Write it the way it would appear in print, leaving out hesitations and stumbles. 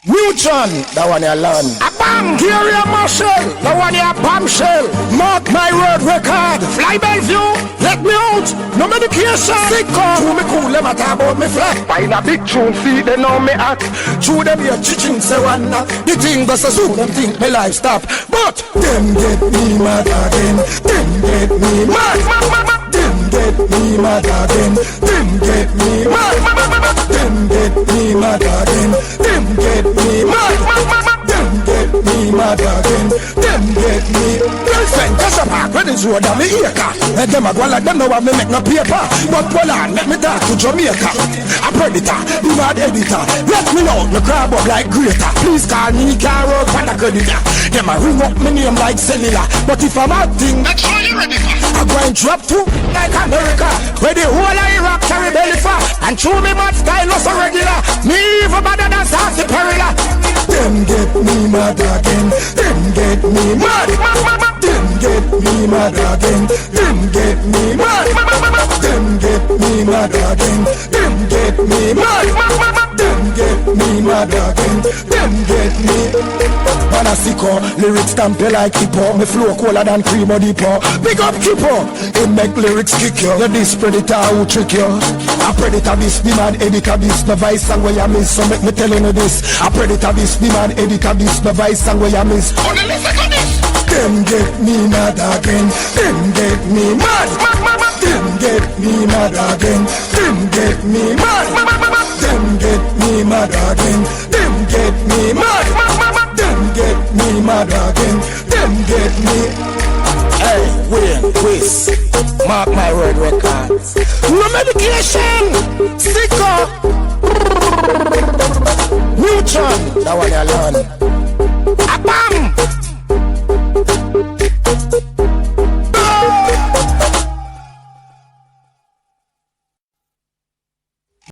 Newton, that one you learn. A bam, Gary Marshall, that one you bombshell. Mark my word record. Fly Bellevue, let me out. No medication. Sick on. To me cool, let me talk about me flat. Find a big tune, feed them on me act. Chew them here, chiching, say one knock. The thing goes so soon, them think my life stop. But them get me mad again. Them get me mad. Them get me mad again. Them get me mad. Them get me mad again. Them get me mad. Them get me mad again. Them get me. Girlfriend, just a park where this road and me acre. And them a go like them know what me make no paper. But hold on, let me talk to Jamaica. A predator, be mad editor. Let me know, me grab up like greater. Please call me Caro for the creditor. Them a ring up me name like cellular. But if I'm acting, make sure you ready for. I go and drop too like America. Where the whole of Iraq carry belly for. And chew me mad style no so regular. Me even better than Sassy Perilla. Them get me mad again. Them get me mad. Them get me mad again. Them get me mad. Them get me mad again. Them get me mad. Them get me mad again. Them get me. Man a sicko, lyrics stamp you like hippo. Me flow cooler than cream or deepo. Big up Kippo, it make lyrics kick you. You this predator who trick you. A predator this, be mad editor this. No vice song where you miss, so make me telling you this. A predator this, be mad editor this. No vice song where you miss. Only listen to this. Them get me mad again. Them get me mad. Them get me mad again. Them get me mad. Them get me mad again. Them get me mad. Them get me mad again. Them get me. Hey, William, Chris, mark my word records. No medication. Sicko. Newton, that one you learn. A bam.